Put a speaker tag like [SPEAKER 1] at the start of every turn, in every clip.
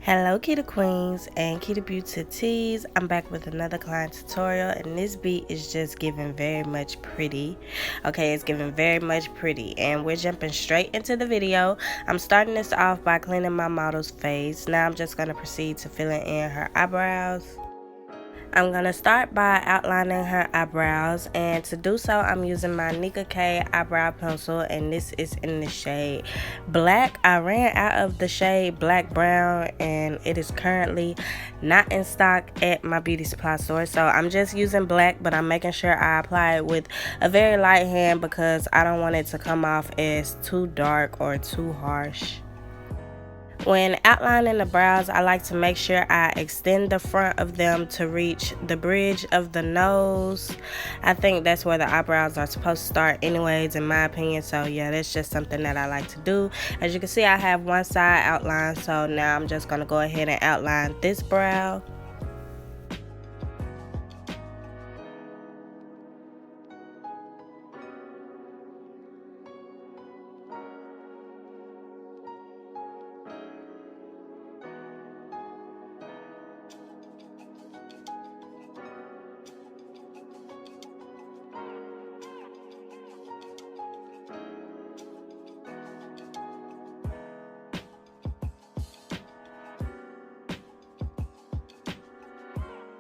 [SPEAKER 1] Hello Kita Queens and Kita Beauty Tees. I'm back with another client tutorial, and this beat is just giving very much pretty. Okay, it's giving very much pretty, and we're jumping straight into the video. I'm starting this off by cleaning my model's face. Now I'm just going to proceed to filling in her eyebrows. I'm going to start by outlining her eyebrows, and to do so I'm using my Nicka K eyebrow pencil, and this is in the shade black. I ran out of the shade black brown and it is currently not in stock at my beauty supply store, so I'm just using black, but I'm making sure I apply it with a very light hand because I don't want it to come off as too dark or too harsh. When outlining the brows, I like to make sure I extend the front of them to reach the bridge of the nose. I think that's where the eyebrows are supposed to start anyways, in my opinion. So yeah, that's just something that I like to do. As you can see, I have one side outlined, so now I'm just going to go ahead and outline this brow.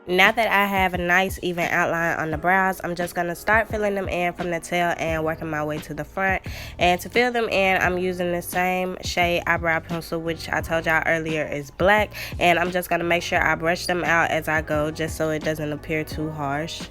[SPEAKER 1] Now that I have a nice even outline on the brows, I'm just going to start filling them in from the tail and working my way to the front. And to fill them in, I'm using the same shade eyebrow pencil, which I told y'all earlier is black. And I'm just going to make sure I brush them out as I go, just so it doesn't appear too harsh.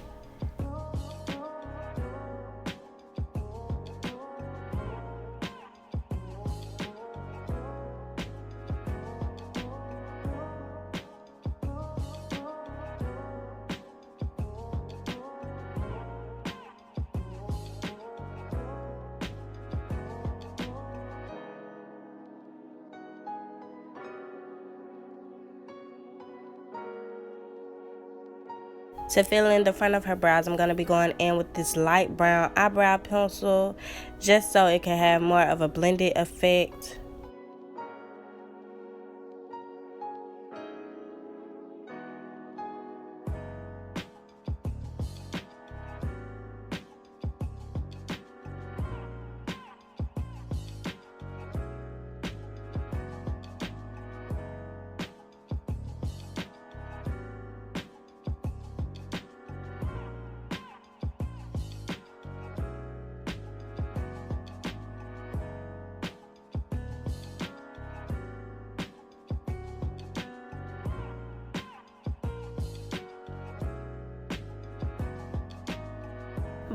[SPEAKER 1] To fill in the front of her brows, I'm going to be going in with this light brown eyebrow pencil, just so it can have more of a blended effect.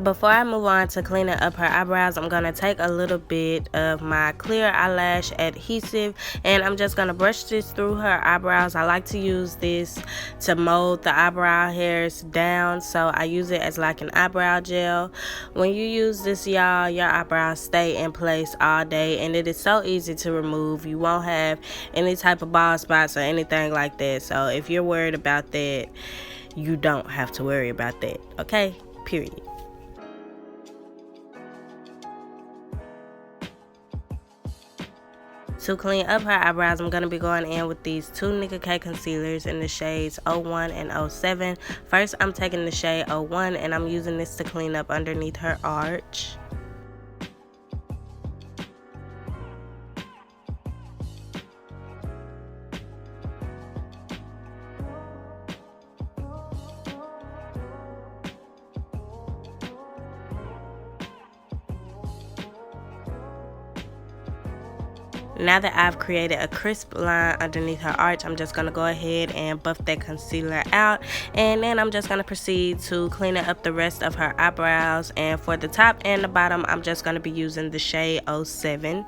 [SPEAKER 1] Before I move on to cleaning up her eyebrows, I'm going to take a little bit of my clear eyelash adhesive and I'm just going to brush this through her eyebrows. I like to use this to mold the eyebrow hairs down, so I use it as like an eyebrow gel. When you use this, y'all, your eyebrows stay in place all day and it is so easy to remove. You won't have any type of bald spots or anything like that, so if you're worried about that, you don't have to worry about that, okay? Period. To clean up her eyebrows, I'm going to be going in with these two Nicka K concealers in the shades 01 and 07. First, I'm taking the shade 01 and I'm using this to clean up underneath her arch. Now that I've created a crisp line underneath her arch, I'm just going to go ahead and buff that concealer out. And then I'm just going to proceed to clean up the rest of her eyebrows. And for the top and the bottom, I'm just going to be using the shade 07.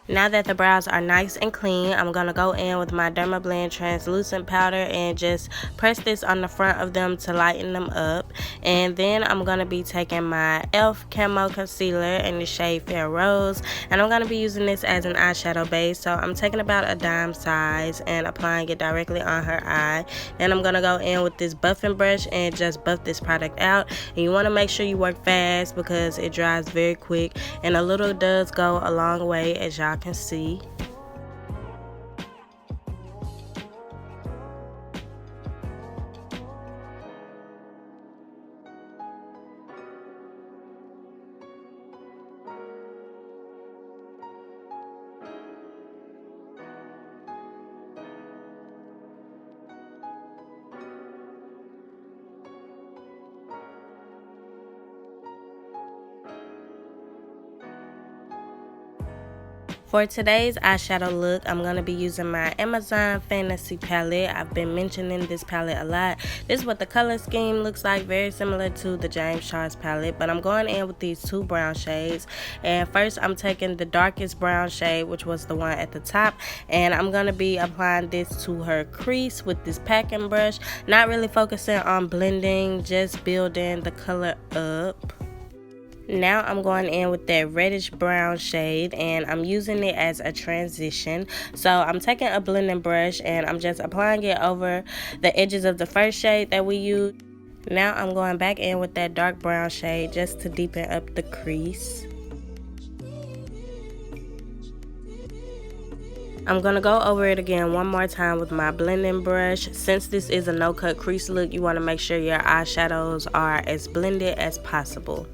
[SPEAKER 1] Now that the brows are nice and clean, I'm going to go in with my Dermablend translucent powder and just press this on the front of them to lighten them up. And then I'm going to be taking my e.l.f. Camo Concealer in the shade Fair Rose, and I'm going to be using this as an eyeshadow base. So I'm taking about a dime size and applying it directly on her eye. Then I'm going to go in with this buffing brush and just buff this product out. And you want to make sure you work fast because it dries very quick, and a little does go a long way, as y'all can see. For today's eyeshadow look, I'm going to be using my Amazon Fantasy palette. I've been mentioning this palette a lot. This is what the color scheme looks like, very similar to the James Charles palette, but I'm going in with these two brown shades. And first I'm taking the darkest brown shade, which was the one at the top, and I'm going to be applying this to her crease with this packing brush, not really focusing on blending, just building the color up. Now I'm going in with that reddish brown shade, and I'm using it as a transition. So I'm taking a blending brush and I'm just applying it over the edges of the first shade that we used. Now I'm going back in with that dark brown shade just to deepen up the crease. I'm going to go over it again one more time with my blending brush. Since this is a no-cut crease look, you want to make sure your eyeshadows are as blended as possible.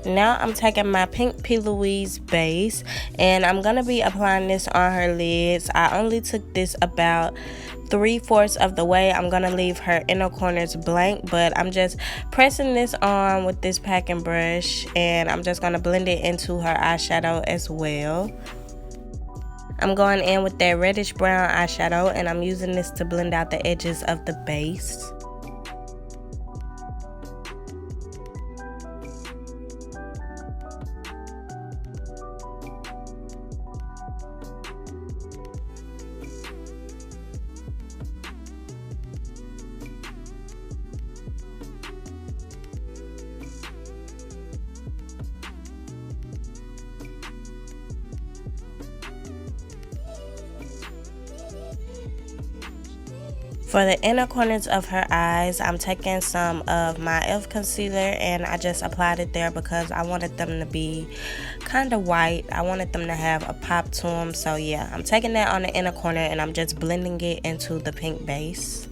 [SPEAKER 1] Now I'm taking my pink P.Louise base and I'm going to be applying this on her lids. I only took this about 3/4 of the way. I'm going to leave her inner corners blank, but I'm just pressing this on with this packing brush and I'm just going to blend it into her eyeshadow as well. I'm going in with that reddish brown eyeshadow and I'm using this to blend out the edges of the base. For the inner corners of her eyes, I'm taking some of my e.l.f. concealer and I just applied it there because I wanted them to be kind of white. I wanted them to have a pop to them. So yeah, I'm taking that on the inner corner and I'm just blending it into the pink base.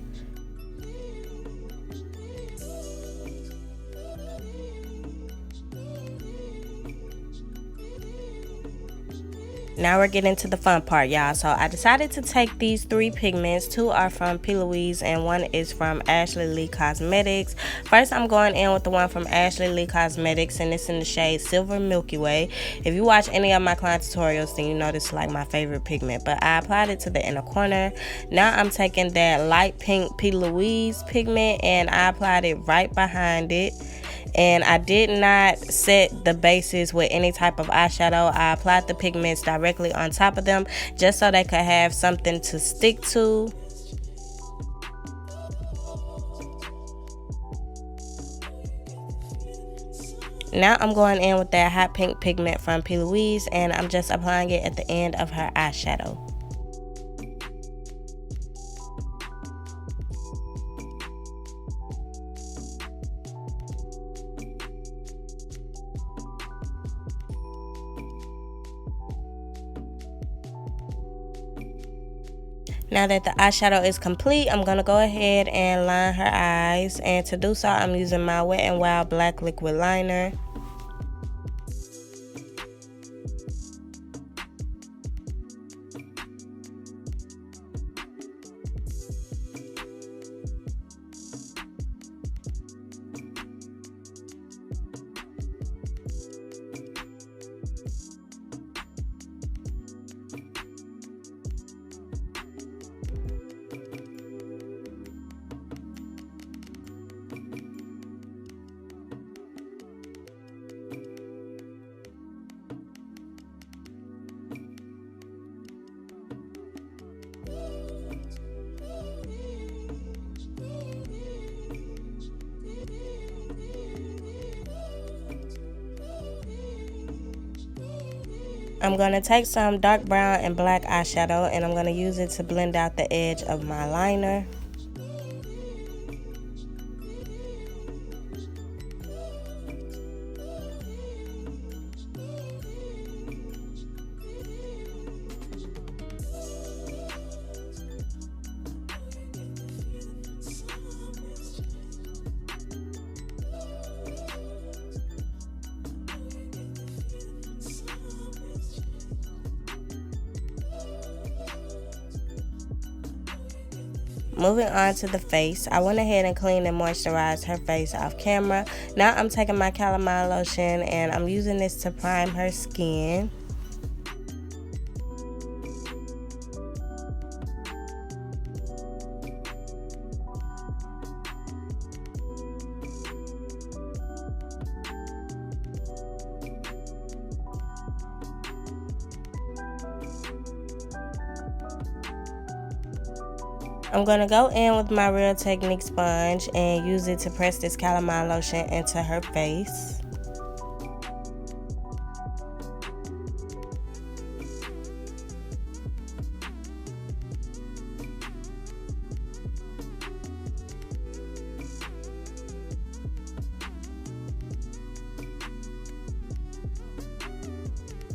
[SPEAKER 1] Now we're getting to the fun part, y'all. So I decided to take these 3 pigments. 2 are from P.Louise and 1 is from AshleyLeeCosmetics. First, I'm going in with the one from AshleyLeeCosmetics, and it's in the shade Silver Milky Way. If you watch any of my client tutorials, then you know this is like my favorite pigment. But I applied it to the inner corner. Now I'm taking that light pink P.Louise pigment and I applied it right behind it. And I did not set the bases with any type of eyeshadow. I applied the pigments directly on top of them just so they could have something to stick to. Now I'm going in with that hot pink pigment from P.Louise and I'm just applying it at the end of her eyeshadow. Now that the eyeshadow is complete, I'm going to go ahead and line her eyes. And to do so, I'm using my Wet n Wild Black Liquid Liner. I'm going to take some dark brown and black eyeshadow and I'm going to use it to blend out the edge of my liner. Moving on to the face, I went ahead and cleaned and moisturized her face off camera. Now I'm taking my calamine lotion and I'm using this to prime her skin. I'm going to go in with my Real Technique sponge and use it to press this calamine lotion into her face.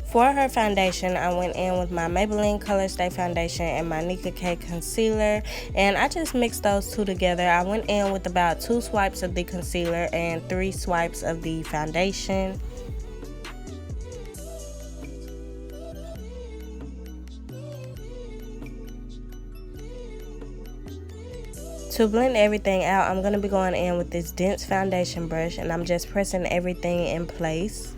[SPEAKER 1] For her foundation, I went in with my Maybelline Colorstay foundation and my Nicka K concealer, and I just mixed those two together. I went in with about 2 swipes of the concealer and 3 swipes of the foundation. To blend everything out, I'm going to be going in with this dense foundation brush and I'm just pressing everything in place.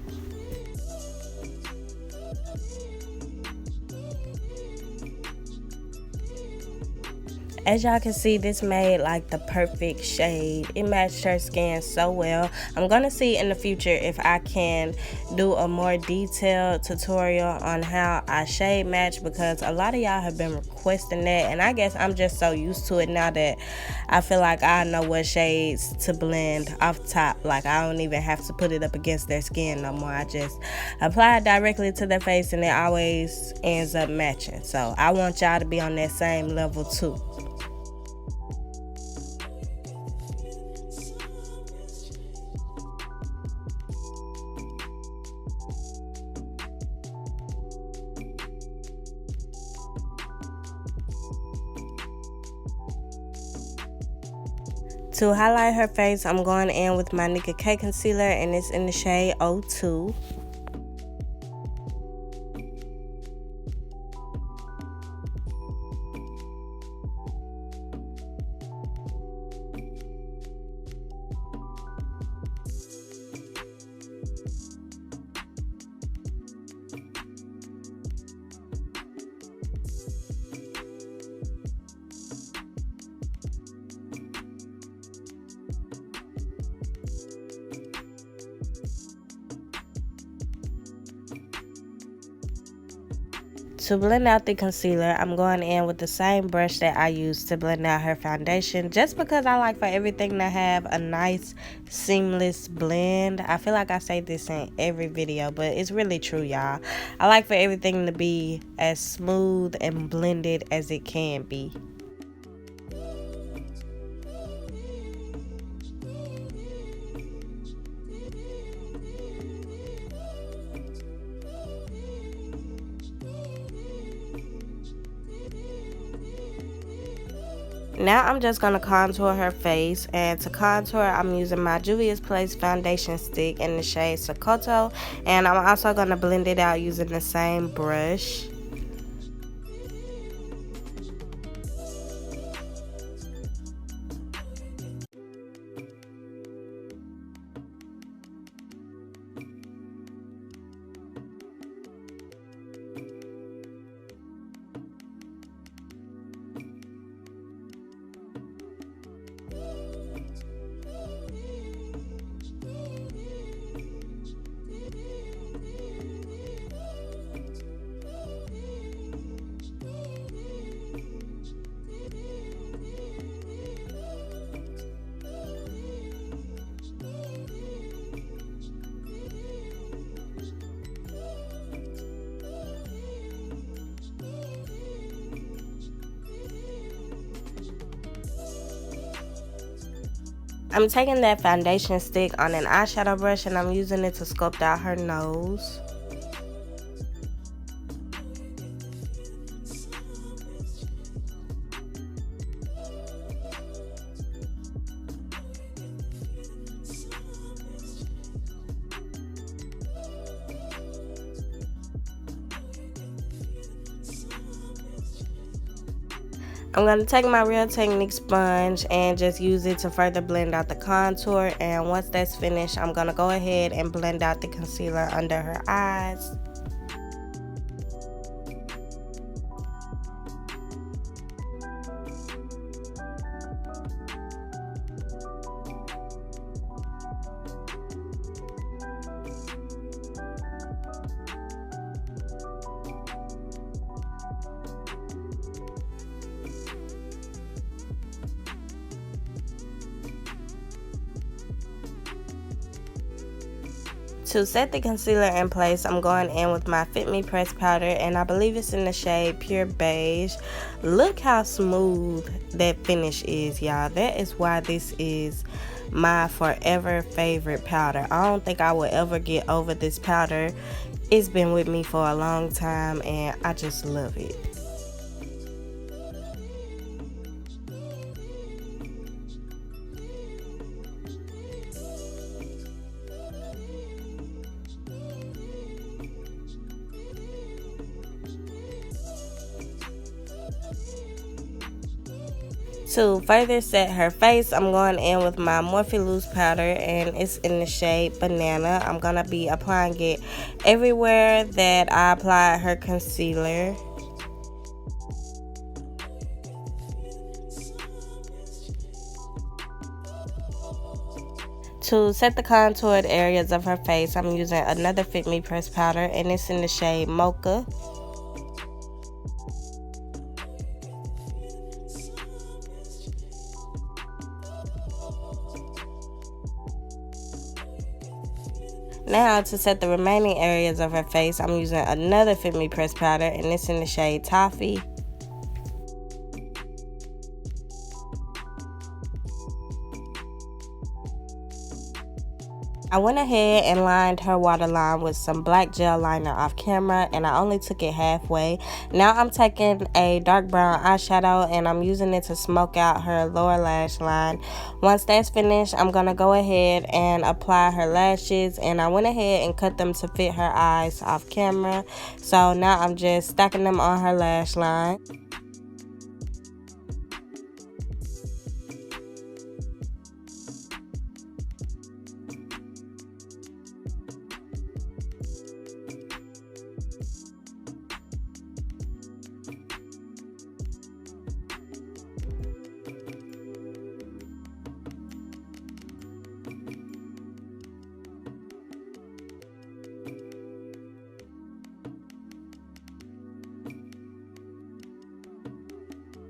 [SPEAKER 1] As y'all can see, this made like the perfect shade. It matched her skin so well. I'm gonna see in the future if I can do a more detailed tutorial on how I shade match, because a lot of y'all have been requesting that, and I guess I'm just so used to it now that I feel like I know what shades to blend off top. Like I don't even have to put it up against their skin no more. I just apply it directly to their face and it always ends up matching. So I want y'all to be on that same level too. To highlight her face, I'm going in with my Nicka K concealer and it's in the shade 02. To blend out the concealer, I'm going in with the same brush that I used to blend out her foundation, just because I like for everything to have a nice seamless blend. I feel like I say this in every video, but it's really true, y'all. I like for everything to be as smooth and blended as it can be. Now I'm just going to contour her face, and to contour I'm using my Juvias Foundation stick in the shade Sokoto, and I'm also going to blend it out using the same brush. I'm taking that foundation stick on an eyeshadow brush and I'm using it to sculpt out her nose. I'm going to take my Real Technique sponge and just use it to further blend out the contour, and once that's finished I'm going to go ahead and blend out the concealer under her eyes. To set the concealer in place, I'm going in with my Fit Me pressed powder, and I believe it's in the shade Pure Beige. Look how smooth that finish is, y'all. That is why this is my forever favorite powder. I don't think I will ever get over this powder. It's been with me for a long time and I just love it. To further set her face, I'm going in with my Morphe Loose powder, and it's in the shade Banana. I'm going to be applying it everywhere that I applied her concealer. To set the contoured areas of her face, I'm using another Fit Me pressed powder, and it's in the shade Mocha. Now to set the remaining areas of her face, I'm using another Fit Me pressed powder, and it's in the shade Toffee. I went ahead and lined her waterline with some black gel liner off camera, and I only took it halfway. Now I'm taking a dark brown eyeshadow and I'm using it to smoke out her lower lash line. Once that's finished, I'm going to go ahead and apply her lashes, and I went ahead and cut them to fit her eyes off camera. So now I'm just stacking them on her lash line.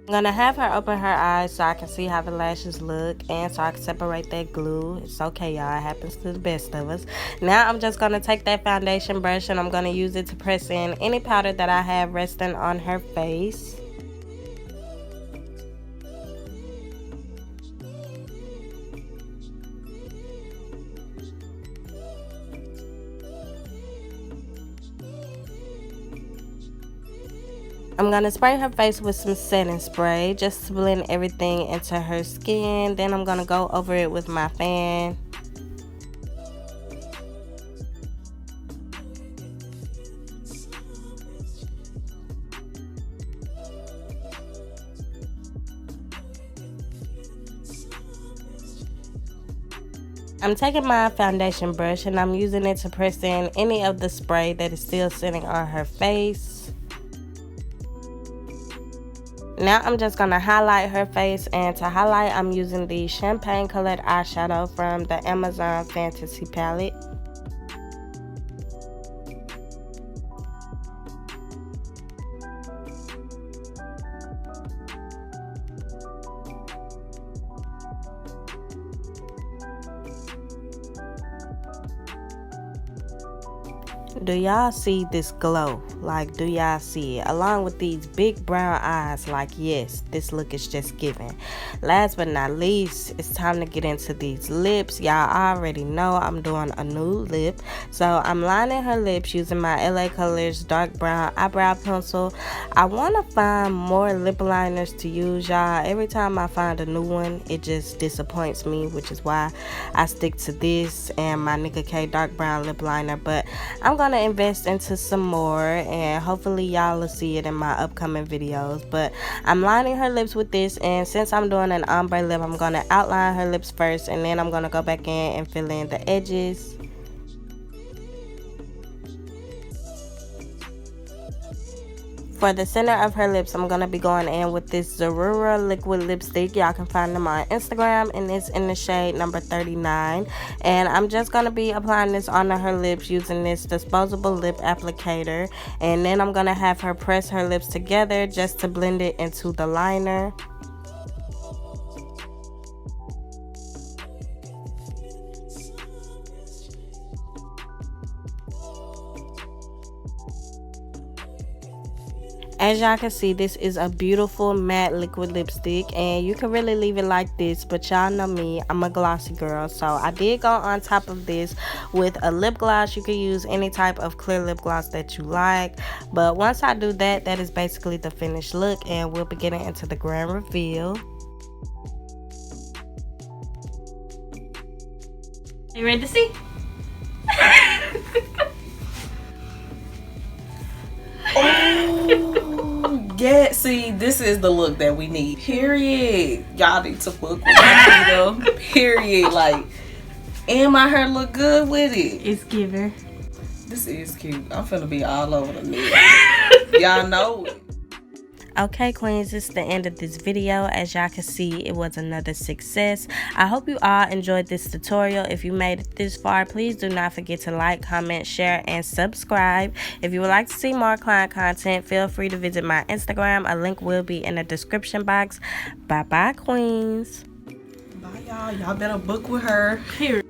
[SPEAKER 1] I'm going to have her open her eyes so I can see how the lashes look and so I can separate that glue. It's okay, y'all. It happens to the best of us. Now I'm just going to take that foundation brush and I'm going to use it to press in any powder that I have resting on her face. I'm going to spray her face with some setting spray just to blend everything into her skin. Then I'm going to go over it with my fan. I'm taking my foundation brush and I'm using it to press in any of the spray that is still sitting on her face. Now I'm just going to highlight her face, and to highlight I'm using the champagne colored eyeshadow from the Amazon Fantasy palette. Do y'all see this glow? Like, do y'all see it? Along with these big brown eyes, like, yes, this look is just giving. Last but not least, it's time to get into these lips. Y'all already know I'm doing a nude lip. So I'm lining her lips using my LA Colors dark brown eyebrow pencil. I want to find more lip liners to use, y'all. Every time I find a new one, it just disappoints me, which is why I stick to this and my Nicka K dark brown lip liner. But I'm going to invest into some more, and hopefully y'all will see it in my upcoming videos. But I'm lining her lips with this, and since I'm doing an ombre lip, I'm going to outline her lips first, and then I'm going to go back in and fill in the edges. For the center of her lips, I'm going to be going in with this Zerura liquid lipstick. Y'all can find them on Instagram, and it's in the shade number 39. And I'm just going to be applying this onto her lips using this disposable lip applicator. And then I'm going to have her press her lips together just to blend it into the liner. As y'all can see, this is a beautiful matte liquid lipstick, and you can really leave it like this, but y'all know me, I'm a glossy girl, so I did go on top of this with a lip gloss. You can use any type of clear lip gloss that you like, but once I do that, that is basically the finished look, and we'll be getting into the grand reveal. You ready to see?
[SPEAKER 2] Oh, yeah. See, this is the look that we need. Period. Y'all need to book with my video. Period. Like, and my hair look good with it.
[SPEAKER 1] It's giving.
[SPEAKER 2] This is cute. I'm finna be all over the net. Y'all know it.
[SPEAKER 1] Okay, queens, this is the end of this video. As y'all can see, it was another success. I hope you all enjoyed this tutorial. If you made it this far, please do not forget to like, comment, share, and subscribe. If you would like to see more client content, feel free to visit my Instagram. A link will be in the description box. Bye bye, queens.
[SPEAKER 2] Bye, y'all. Y'all better book with her. Period.